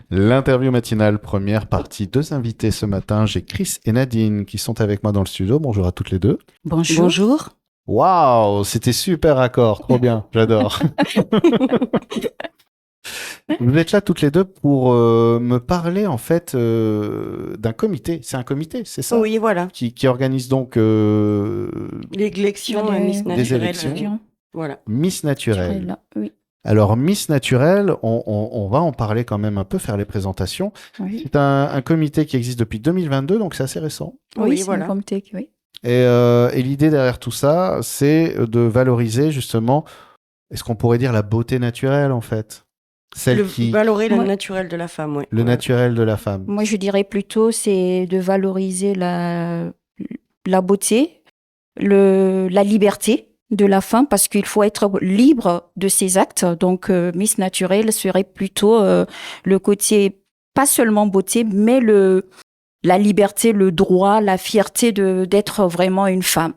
L'interview matinale, première partie. Deux invités ce matin. J'ai Chris et Nadine qui sont avec moi dans le studio. Bonjour à toutes les deux. Bonjour. Bonjour. Waouh, c'était super accord. Trop bien. J'adore. Vous êtes là toutes les deux pour me parler en fait d'un comité. C'est un comité, c'est ça? Oui, voilà. Qui organise donc L'élection Miss Des Naturelle. élections. Voilà. Miss Naturelle. Naturel, oui. Alors, Miss Naturelle, on va en parler quand même un peu, faire les présentations. Oui, C'est un comité qui existe depuis 2022, donc c'est assez récent. Oui, c'est voilà. un comité, oui. Et l'idée derrière tout ça, c'est de valoriser justement, est-ce qu'on pourrait dire la beauté naturelle en fait? Valorer le Ouais. naturel de la femme, oui. Le naturel de la femme. Moi, je dirais plutôt, c'est de valoriser la beauté, la liberté de la femme, parce qu'il faut être libre de ses actes. Donc, Miss Naturelle serait plutôt le côté, pas seulement beauté, mais la liberté, le droit, la fierté d'être vraiment une femme.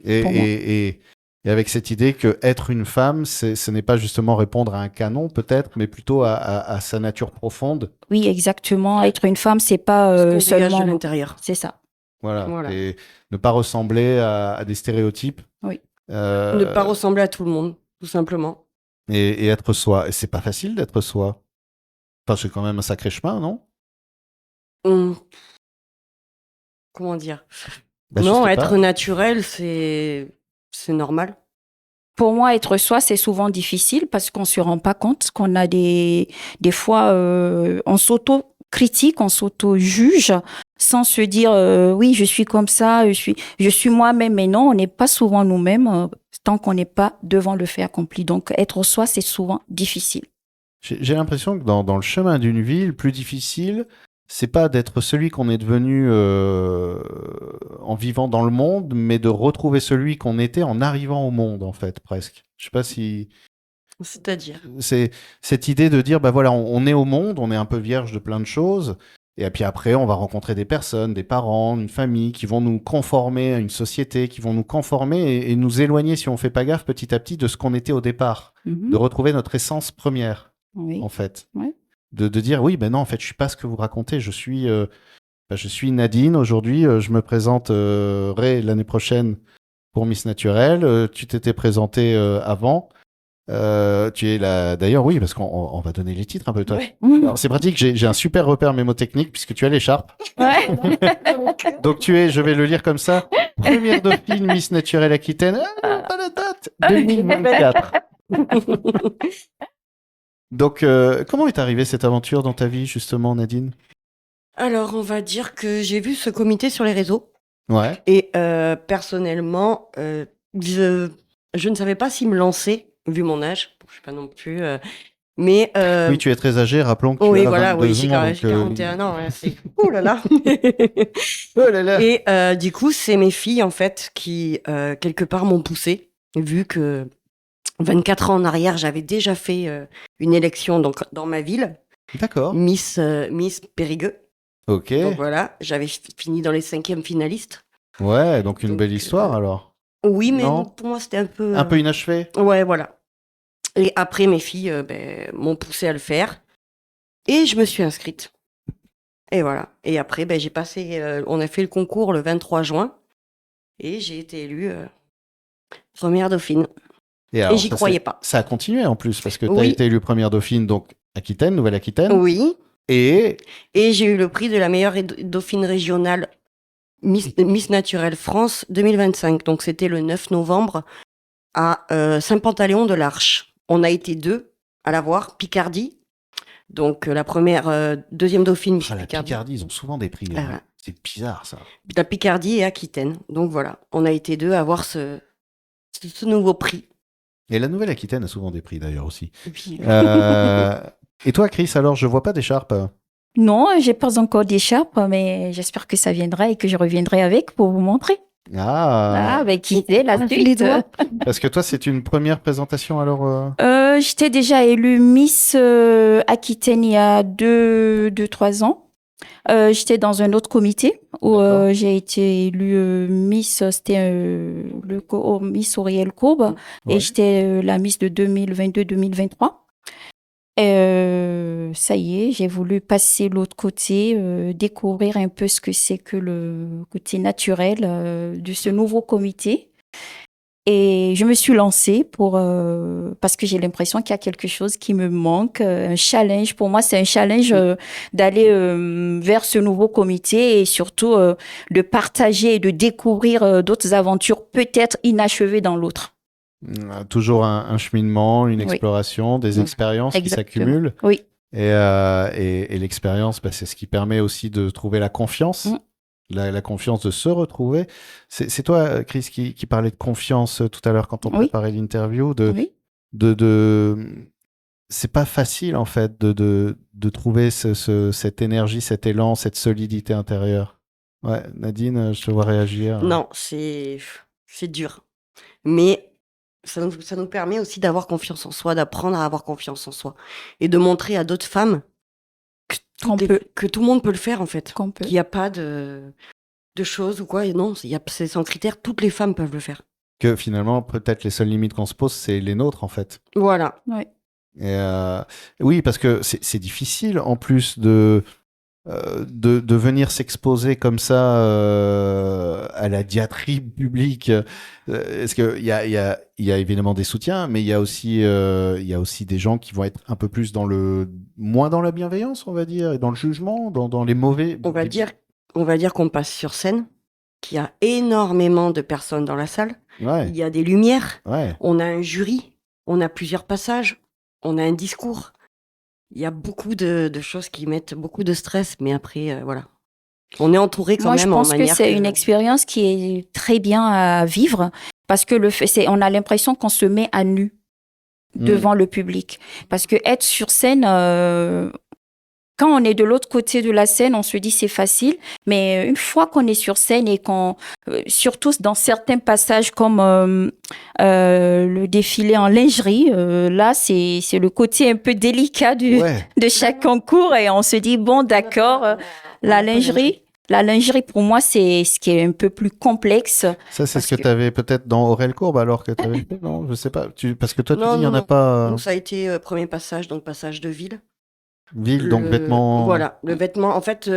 Et, Pour moi. et avec cette idée que être une femme, ce n'est pas justement répondre à un canon peut-être, mais plutôt à sa nature profonde. Oui, exactement. Être une femme, c'est pas Ce qu'on dégage de seulement. l'intérieur. C'est ça. Voilà. Voilà. Et ne pas ressembler à des stéréotypes. Oui. Ne pas ressembler à tout le monde, tout simplement. Et être soi. Et c'est pas facile d'être soi. Enfin, c'est quand même un sacré chemin, non? Comment dire? Bah, je Non, sais être pas. naturel, c'est normal. Pour moi, être soi, c'est souvent difficile parce qu'on se rend pas compte qu'on a des fois, on s'auto-critique, on s'auto-juge sans se dire, oui, je suis comme ça, je suis moi-même. Mais non, on n'est pas souvent nous-mêmes tant qu'on n'est pas devant le fait accompli. Donc, être soi, c'est souvent difficile. J'ai l'impression que dans le chemin d'une vie, le plus difficile, c'est pas d'être celui qu'on est devenu en vivant dans le monde, mais de retrouver celui qu'on était en arrivant au monde, en fait, presque. Je sais pas si C'est-à-dire. c'est cette idée de dire, bah voilà, on est au monde, on est un peu vierge de plein de choses, et puis après, on va rencontrer des personnes, des parents, une famille, qui vont nous conformer à une société, qui vont nous conformer et nous éloigner, si on fait pas gaffe, petit à petit, de ce qu'on était au départ, de retrouver notre essence première, Oui. en fait. Ouais. De dire, oui, ben non, en fait, je suis pas ce que vous racontez, je suis Nadine, aujourd'hui, je me présenterai l'année prochaine pour Miss Naturelle, tu t'étais présentée avant. Tu es là, d'ailleurs, oui, parce qu'on va donner les titres un peu, toi. Ouais. Alors, c'est pratique, j'ai un super repère mémotechnique puisque tu as l'écharpe. Ouais. Donc, je vais le lire comme ça. Première dauphine Miss Naturelle Aquitaine. Pas la date 2024. Donc, comment est arrivée cette aventure dans ta vie, justement, Nadine? Alors, on va dire que j'ai vu ce comité sur les réseaux. Ouais. Et personnellement, je ne savais pas s'y me lancer, vu mon âge. Je ne suis pas non plus. Mais. Oui, tu es très âgé, rappelons que tu Oui, as voilà, 22 j'ai ans. j'ai 41 ans. Ouais, c'est. Ouh là là! Oh là là. Et du coup, c'est mes filles, en fait, qui, quelque part, m'ont poussée, vu que 24 ans en arrière, j'avais déjà fait une élection donc, dans ma ville, D'accord. Miss Périgueux. Ok. Donc voilà, j'avais fini dans les 5e finalistes. Ouais, donc une Donc, belle histoire alors. Oui, mais Non. pour moi, c'était un peu. Un peu inachevé. Ouais, voilà. Et après, mes filles m'ont poussée à le faire. Et je me suis inscrite. Et voilà. Et après, j'ai passé. On a fait le concours le 23 juin. Et j'ai été élue première dauphine. Alors, Et j'y croyais pas. Ça a continué en plus, parce que tu as Oui. été élue première dauphine, donc Aquitaine, Nouvelle-Aquitaine. Oui. Et Et j'ai eu le prix de la meilleure dauphine régionale Miss Naturelle France 2025. Donc c'était le 9 novembre à Saint-Pantaléon de l'Arche. On a été 2 à l'avoir, Picardie. Donc la première, deuxième dauphine Miss la Picardie. Picardie, ils ont souvent des prix. Hein. C'est bizarre ça. La Picardie et Aquitaine. Donc voilà, on a été 2 à avoir ce nouveau prix. Et la Nouvelle-Aquitaine a souvent des prix d'ailleurs aussi. Oui. Et toi, Chris, alors je vois pas d'écharpe. Non, j'ai pas encore d'écharpe, mais j'espère que ça viendra et que je reviendrai avec pour vous montrer. Ah. Qui c'est la suite? Parce que toi, c'est une première présentation alors. J'étais déjà élue Miss Aquitaine il y a 3 ans. J'étais dans un autre comité où j'ai été élue Miss, c'était Miss Auriel Courbe, Ouais. et j'étais la Miss de 2022-2023. Ça y est, j'ai voulu passer l'autre côté, découvrir un peu ce que c'est que le côté naturel de ce nouveau comité. Et je me suis lancée parce que j'ai l'impression qu'il y a quelque chose qui me manque, un challenge. Pour moi, c'est un challenge d'aller vers ce nouveau comité et surtout de partager et de découvrir d'autres aventures peut-être inachevées dans l'autre. Toujours un cheminement, une Oui. exploration, des expériences qui Exactement. s'accumulent. Oui. Et l'expérience, c'est ce qui permet aussi de trouver la confiance. La confiance de se retrouver. C'est toi, Chris, qui parlait de confiance tout à l'heure quand on préparait l'interview. C'est pas facile, en fait, de trouver cette énergie, cet élan, cette solidité intérieure. Ouais, Nadine, je te vois réagir. Non, c'est dur. Mais ça nous permet aussi d'avoir confiance en soi, d'apprendre à avoir confiance en soi. Et de montrer à d'autres femmes que tout le monde peut le faire, en fait. Qu'il n'y a pas de choses ou quoi. Et non, c'est sans critère, toutes les femmes peuvent le faire. Que finalement, peut-être les seules limites qu'on se pose, c'est les nôtres, en fait. Voilà. Ouais. Et oui, parce que c'est difficile, en plus, de venir s'exposer comme ça à la diatribe publique. Est-ce qu'il y a évidemment des soutiens, mais il y a aussi des gens qui vont être un peu plus moins dans la bienveillance, on va dire, et dans le jugement, dans les mauvais. On va dire qu'on passe sur scène, qu'il y a énormément de personnes dans la salle. Ouais. Il y a des lumières. Ouais. On a un jury. On a plusieurs passages. On a un discours. Il y a beaucoup de choses qui mettent beaucoup de stress, mais après, voilà. On est entouré quand même en manière. Moi, je pense que c'est une expérience qui est très bien à vivre parce que on a l'impression qu'on se met à nu devant le public. Parce que être sur scène, quand on est de l'autre côté de la scène, on se dit c'est facile, mais une fois qu'on est sur scène et surtout dans certains passages comme le défilé en lingerie, là c'est le côté un peu délicat de chaque concours et on se dit bon d'accord, la lingerie pour moi c'est ce qui est un peu plus complexe. Ça c'est ce que tu avais peut-être dans Aurel Courbe alors que tu avais fait, non, je sais pas, parce que toi tu dis il y en a pas. Donc ça a été premier passage, donc passage de ville. Donc vêtements. Voilà, le vêtement. En fait,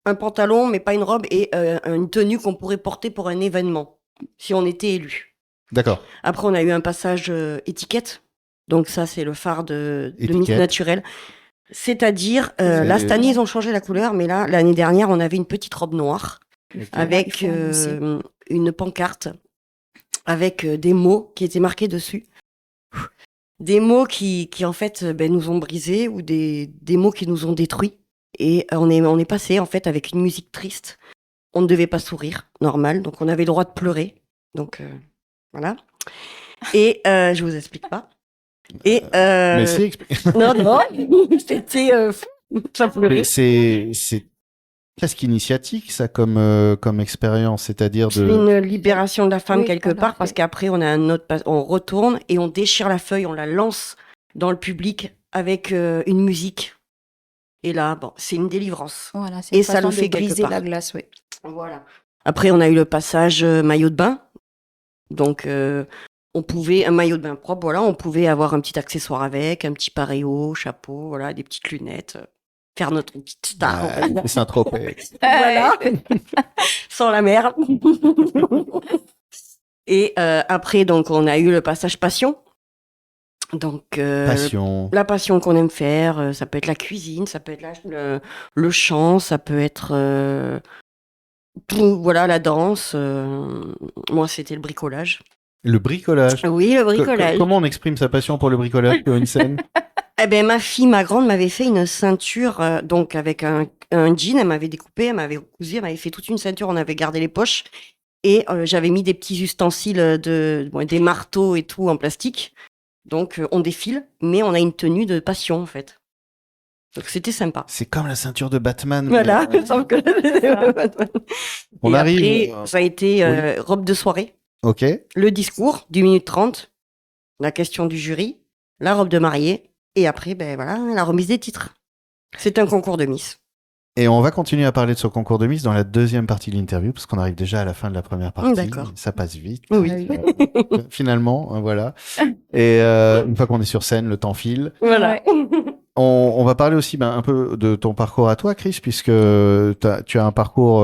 un pantalon, mais pas une robe, et une tenue qu'on pourrait porter pour un événement, si on était élu. D'accord. Après, on a eu un passage étiquette. Donc ça, c'est le phare de Miss Naturelle. C'est-à-dire, là, cette année, ils ont changé la couleur, mais là, l'année dernière, on avait une petite robe noire avec une pancarte, avec des mots qui étaient marqués dessus. Des mots qui en fait nous ont brisés ou des mots qui nous ont détruits. Et on est passé en fait avec une musique triste. On ne devait pas sourire, normal. Donc on avait le droit de pleurer. Donc voilà. Et je vous explique pas. Et mais si, explique. Non, c'était ça pleurait. C'est presque initiatique ça comme expérience, c'est-à-dire C'est une libération de la femme quelque part parce qu'après on retourne et on déchire la feuille, on la lance dans le public avec une musique. Et là, bon, c'est une délivrance. Voilà, c'est une façon ça nous fait de briser quelque part. la glace, oui. Voilà. Après, on a eu le passage maillot de bain. Donc, on pouvait un maillot de bain propre. Voilà, on pouvait avoir un petit accessoire avec, un petit paréo, chapeau, voilà, des petites lunettes. Faire notre petite star. C'est Saint-Tropez. Voilà. Sans la mer. Et après, donc, on a eu le passage passion. Donc, la passion qu'on aime faire, ça peut être la cuisine, ça peut être le chant, ça peut être voilà, la danse. Moi, c'était le bricolage. Le bricolage. Oui, le bricolage. Comment on exprime sa passion pour le bricolage sur une scène? Eh ben, ma grande m'avait fait une ceinture, donc avec un jean, elle m'avait découpé, elle m'avait cousu, elle m'avait fait toute une ceinture, on avait gardé les poches, et j'avais mis des petits ustensiles des marteaux et tout en plastique. Donc on défile, mais on a une tenue de passion en fait. Donc c'était sympa. C'est comme la ceinture de Batman. Voilà, Batman. On arrive. Après, ça a été robe de soirée. Ok. Le discours, 10 minutes 30, la question du jury, la robe de mariée, et après, la remise des titres. C'est un concours de Miss. Et on va continuer à parler de ce concours de Miss dans la deuxième partie de l'interview, parce qu'on arrive déjà à la fin de la première partie. D'accord. Ça passe vite. Oui. Finalement, voilà. Et une fois qu'on est sur scène, le temps file. Voilà. On va parler aussi un peu de ton parcours à toi, Chris, puisque tu as un parcours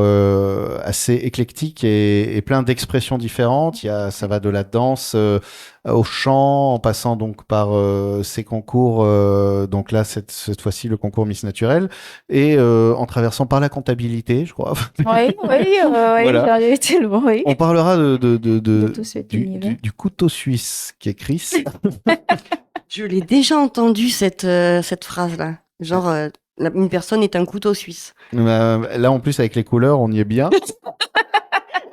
assez éclectique et plein d'expressions différentes. Ça va de la danse au chant, en passant donc par ces concours, donc là cette fois-ci le concours Miss Naturel, et en traversant par la comptabilité, je crois. Oui, Voilà. j'en ai tellement, oui. On parlera De tout cet univers. du couteau suisse qui est Chris. Je l'ai déjà entendu cette phrase-là. Genre, une personne est un couteau suisse. Là, en plus, avec les couleurs, on y est bien.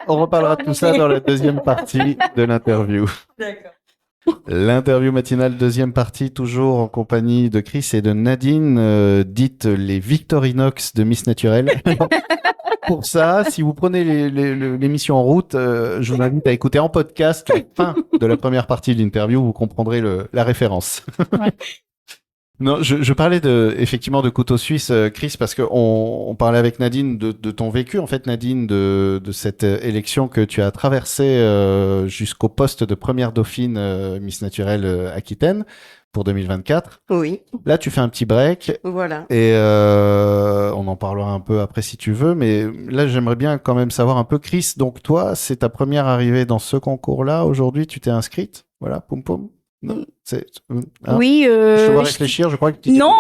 On reparlera de tout ça dans la deuxième partie de l'interview. D'accord. L'interview matinale, deuxième partie, toujours en compagnie de Chris et de Nadine, dite les Victorinox de Miss Naturel. Pour ça, si vous prenez l'émission en route, je vous invite à écouter en podcast la fin de la première partie de l'interview, vous comprendrez la référence. Ouais. Non, je parlais effectivement de couteau suisse, Chris, parce que on parlait avec Nadine de ton vécu, en fait, Nadine, de cette élection que tu as traversée jusqu'au poste de première dauphine Miss Naturelle Aquitaine pour 2024. Oui, Là, tu fais un petit break. voilà. Et on en parlera un peu après si tu veux, mais là j'aimerais bien quand même savoir un peu, Chris, donc toi, c'est ta première arrivée dans ce concours-là, aujourd'hui tu t'es inscrite, voilà, poum poum. Non, hein, Oui, je te vois réfléchir, je crois que tu non,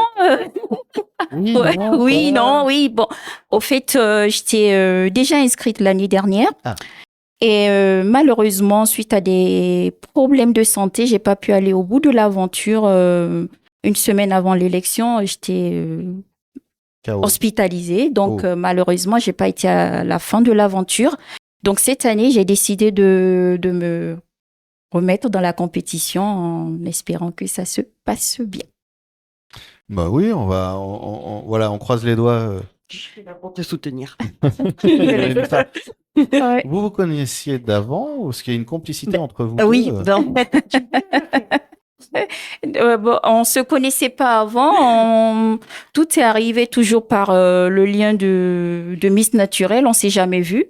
oui, ouais, non, oui, quoi. non, oui. Bon, au fait, j'étais déjà inscrite l'année dernière. Ah. Et malheureusement, suite à des problèmes de santé, j'ai pas pu aller au bout de l'aventure. Une semaine avant l'élection, j'étais Chaos. hospitalisée. Donc, Oh. malheureusement, j'ai pas été à la fin de l'aventure. Donc, cette année, j'ai décidé de me remettre dans la compétition en espérant que ça se passe bien. Bah oui, voilà, on croise les doigts. Je suis là pour te soutenir. Ouais. Vous connaissiez d'avant ou est-ce qu'il y a une complicité entre vous Oui, deux en fait, Bon, on se connaissait pas avant. Tout est arrivé toujours par le lien de Miss Naturel. On s'est jamais vu.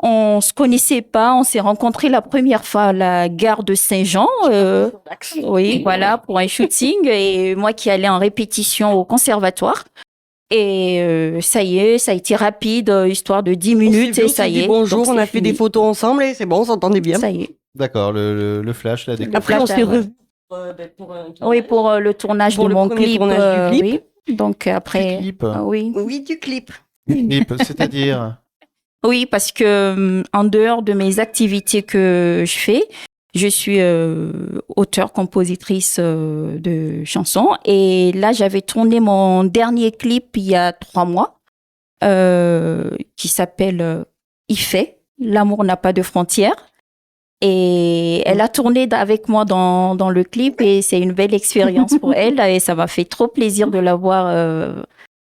On se connaissait pas. On s'est rencontrés la première fois à la gare de Saint-Jean. Oui, voilà, pour un shooting. Et moi qui allais en répétition au conservatoire. Et ça y est, ça a été rapide, histoire de 10 minutes et ça y est. Bonjour, Donc, on a c'est fait des fini. photos ensemble et c'est bon, on s'entendait bien. Ça y est. D'accord, le flash, la découverte. Après, on s'est Ouais. revus. Oui, pour le tournage Pour de le mon premier clip. tournage du clip. Oui. Donc après, Clip. oui. Oui, du clip. Clip, c'est-à-dire Oui, parce que en dehors de mes activités que je fais, je suis auteure, compositrice de chansons. Et là, j'avais tourné mon dernier clip il y a 3 mois, qui s'appelle Il fait, l'amour n'a pas de frontières. Et elle a tourné avec moi dans le clip et c'est une belle expérience pour elle et ça m'a fait trop plaisir de la voir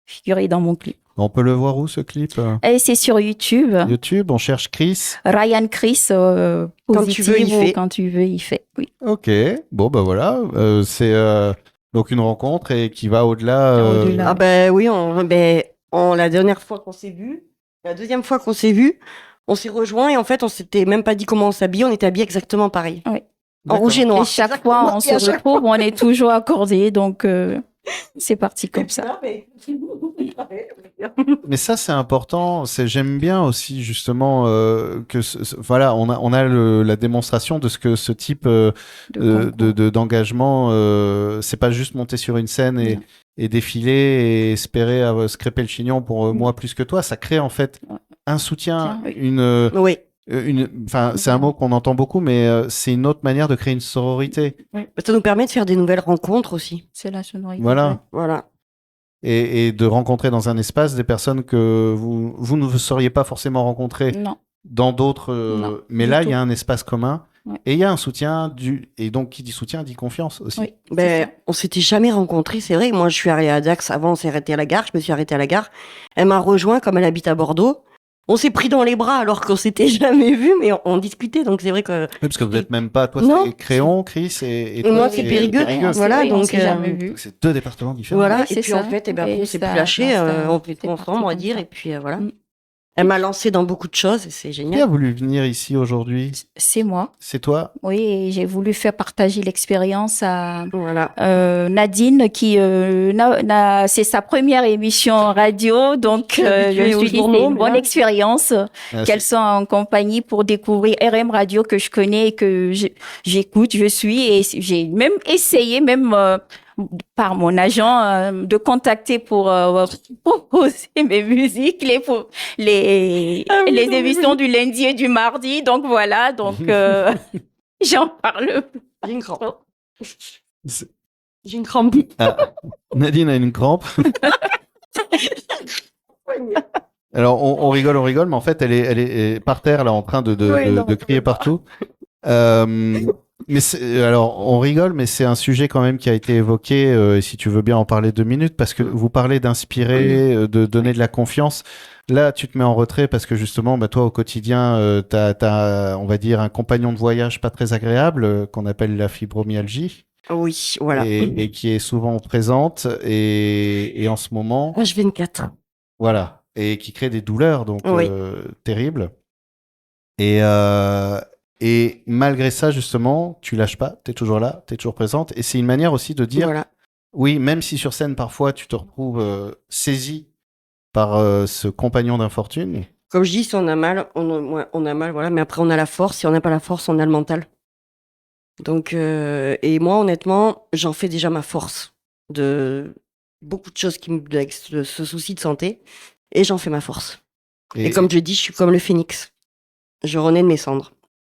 figurer dans mon clip. On peut le voir où ce clip Et c'est sur YouTube. YouTube, on cherche Chris. Ryan Chris, Quand tu veux, il positive ou fait. quand tu veux, il fait. Oui. Ok, bon bah voilà, c'est donc une rencontre et qui va au-delà. Au-delà. Ah ben oui, la dernière fois qu'on s'est vu, la deuxième fois qu'on s'est vu, on s'est rejoints et en fait, on s'était même pas dit comment on s'habille, on était habillés exactement pareil. En D'accord. rouge et noir. Et chaque Exactement. fois, on Et à se chaque retrouve, on est toujours accordés, donc c'est parti comme ça. Mais ça c'est important. J'aime bien aussi justement que voilà, on a la démonstration de ce que ce type d'engagement, c'est pas juste monter sur une scène Non. et défiler et espérer se crêper le chignon pour moi plus que toi. Ça crée en fait un soutien, Tiens, oui. Oui, c'est un mot qu'on entend beaucoup, mais c'est une autre manière de créer une sororité. ça nous permet de faire des nouvelles rencontres aussi. C'est la sonorité. Voilà. Voilà. Et de rencontrer dans un espace des personnes que vous ne seriez pas forcément rencontrer Non. dans d'autres. Non, Mais du là, il tout. y a un espace commun. Ouais. Et il y a un soutien et donc qui dit soutien dit confiance aussi. Oui. Ben, on s'était jamais rencontrés, c'est vrai. Moi, je suis arrivée à Dax. Avant, on s'est arrêté à la gare. Je me suis arrêtée à la gare. Elle m'a rejoint comme elle habite à Bordeaux. On s'est pris dans les bras alors qu'on s'était jamais vu, mais on discutait. Donc c'est vrai que. Oui, parce que vous n'êtes même pas. Toi, Non. c'est Créon, Chris, et Et moi, toi, c'est Périgueux. Voilà, Oui, on donc, s'est jamais vu. Donc, c'est 2 départements différents. Voilà, Oui, et c'est puis ça. en fait, après, Et on s'est ça- plus lâché, ça- on fait tout c'est ensemble, parti on va comme dire, ça. et puis voilà. Mm. Elle m'a lancé dans beaucoup de choses, et c'est Qui génial. a voulu venir ici aujourd'hui? C'est moi. C'est toi? Oui, et j'ai voulu faire partager l'expérience à Voilà. Nadine, qui c'est sa première émission radio, donc Qui est habituée je me aux suis dit journaux, c'est une mais bonne là- expérience Ah, qu'elle soit en compagnie pour découvrir RM Radio que je connais et que j'écoute, je suis, et j'ai même essayé, même par mon agent, de contacter pour proposer mes musiques, les Ah oui, non, mais émissions du lundi et du mardi, donc voilà, donc j'en parle. J'ai une crampe. C'est- J'ai une crampe. Ah, Nadine a une crampe. Alors, on rigole, mais en fait, elle est par terre, là, en train Oui, non, de crier partout. Alors, on rigole, mais c'est un sujet quand même qui a été évoqué, et si tu veux bien en parler 2 minutes, parce que vous parlez d'inspirer, de donner de la confiance. Là, tu te mets en retrait parce que justement, bah, toi, au quotidien, t'as, on va dire, un compagnon de voyage pas très agréable, qu'on appelle la fibromyalgie, Oui, voilà. et qui est souvent présente, et en ce moment, H24. voilà, et qui crée des douleurs, donc, Oui. terribles. Et malgré ça, justement, tu lâches pas, t'es toujours là, t'es toujours présente. Et c'est une manière aussi de dire, Voilà. oui, même si sur scène, parfois, tu te retrouves saisi par ce compagnon d'infortune. Comme je dis, si on a mal, on a mal, voilà. Mais après, on a la force. Si on n'a pas la force, on a le mental. Donc, et moi, honnêtement, j'en fais déjà ma force de beaucoup de choses avec ce souci de santé. Et j'en fais ma force. Et comme je dis, je suis comme le phénix. Je renais de mes cendres.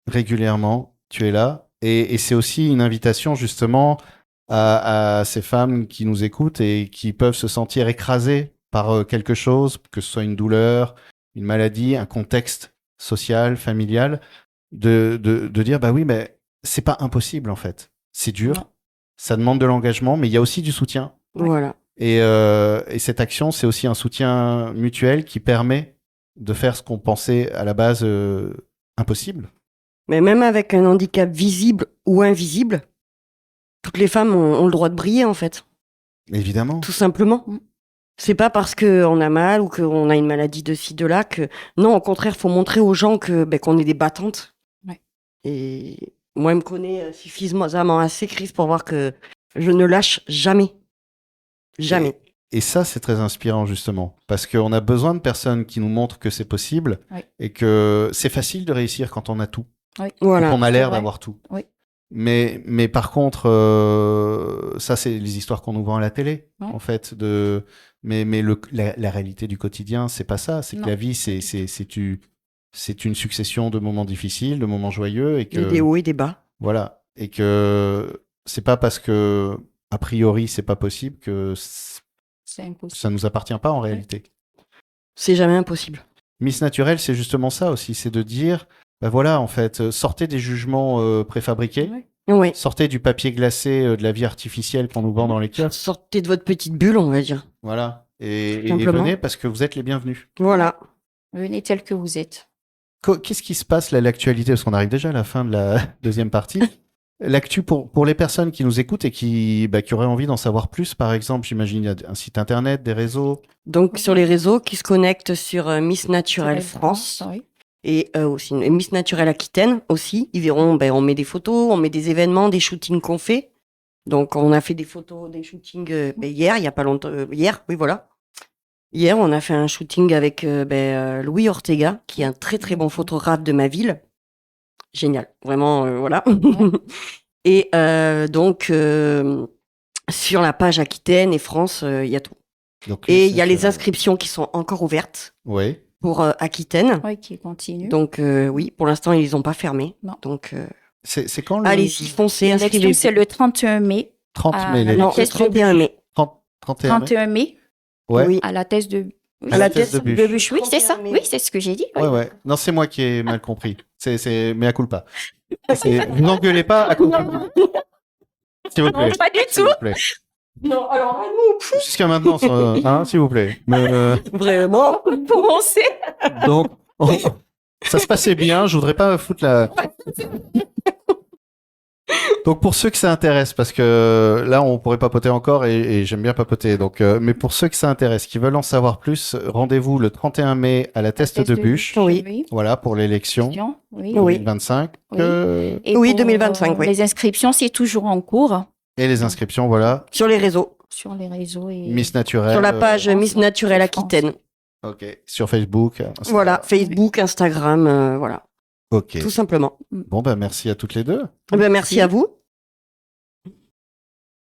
Régulièrement, tu es là. Et c'est aussi une invitation, justement, à ces femmes qui nous écoutent et qui peuvent se sentir écrasées par quelque chose, que ce soit une douleur, une maladie, un contexte social, familial, de dire, bah oui, mais c'est pas impossible, en fait. C'est dur, Non. ça demande de l'engagement, mais il y a aussi du soutien. Ouais. Voilà. Et cette action, c'est aussi un soutien mutuel qui permet de faire ce qu'on pensait à la base impossible. Mais même avec un handicap visible ou invisible, toutes les femmes ont le droit de briller, en fait. Évidemment. Tout simplement. Mm. C'est pas parce qu'on a mal ou qu'on a une maladie de ci, de là que. Non, au contraire, faut montrer aux gens qu'on est des battantes. Ouais. Et moi, elle me connaît suffisamment assez, Chris, pour voir que je ne lâche jamais. Jamais. Et ça, c'est très inspirant, justement. Parce qu'on a besoin de personnes qui nous montrent que c'est possible Oui. et que c'est facile de réussir quand on a tout. Voilà. Quand on a l'air C'est vrai. d'avoir tout. Oui. Mais par contre, ça, c'est les histoires qu'on nous vend à la télé, Ouais. en fait. Mais la réalité du quotidien, c'est pas ça. C'est que Non. la vie, c'est une succession de moments difficiles, de moments joyeux. Et Il y a des que, hauts et des bas. voilà. Et que c'est pas parce que, a priori, c'est pas possible que C'est impossible. ça nous appartient pas en réalité. C'est jamais impossible. Miss Naturelle, c'est justement ça aussi. C'est de dire, bah voilà, en fait, sortez des jugements préfabriqués. Ouais. Oui. Sortez du papier glacé de la vie artificielle qu'on nous vend dans les kiosques. Sortez de votre petite bulle, on va dire. Voilà. Et Simplement. venez parce que vous êtes les bienvenus. Voilà. Venez tel que vous êtes. Qu'est-ce qui se passe là, l'actualité? Parce qu'on arrive déjà à la fin de la deuxième partie. L'actu pour les personnes qui nous écoutent et qui auraient envie d'en savoir plus, par exemple, j'imagine il y a un site internet, des réseaux. Donc, sur les réseaux qui se connectent sur Miss Naturelle France. Oui. Et aussi Miss Naturelle Aquitaine aussi. Ils verront, on met des photos, on met des événements, des shootings qu'on fait. Donc, on a fait des photos, des shootings hier, il y a pas longtemps. Hier, oui, voilà. Hier, on a fait un shooting avec Louis Ortega, qui est un très très bon photographe de ma ville. Génial, vraiment, voilà. Et donc, sur la page Aquitaine et France, il y a tout. Donc, Et il y a les inscriptions qui sont encore ouvertes Oui. pour Aquitaine. Oui, qui continue. Donc, oui, pour l'instant, ils les ont pas fermés. Non. Donc, C'est quand le allez-y, foncez, L'élection, inscrivez-vous. c'est le 31 mai. 30 Ah, mai, non, Non, le Qu'est-ce que 31 mai. 31 mai 31 mai, Ouais. Oui. à la thèse de... Oui, À la c'est thèse ça, de Bûche. de Bûche. Oui, c'est ça. 31 mai. Oui, c'est ce que j'ai dit. oui. Ouais. Non, c'est moi qui ai mal compris. C'est mea culpa. Vous n'engueulez pas à cause de vous. S'il vous plaît. Non, pas du S'il tout. vous plaît. Non, alors là, nous, Jusqu'à maintenant, s'il vous plaît. vraiment. Commencer. Donc, ça se passait bien. Je voudrais pas foutre la. Donc pour ceux que ça intéresse, parce que là on pourrait papoter encore et j'aime bien papoter. Donc, mais pour ceux que ça intéresse, qui veulent en savoir plus, rendez-vous le 31 mai à la Teste de Bûche. Oui. Voilà pour l'élection Oui. 2025. Oui. Oui, pour, 2025, oui. Les inscriptions, c'est toujours en cours Et les inscriptions, voilà. Sur les réseaux. sur les réseaux. Et... Miss Naturelle. Sur la page France, Miss Naturelle France. Aquitaine. Ok. Sur Facebook. Instagram. Voilà, Facebook, Instagram, voilà. Ok. Tout simplement. Bon, ben merci à toutes les deux. Eh ben, merci à vous.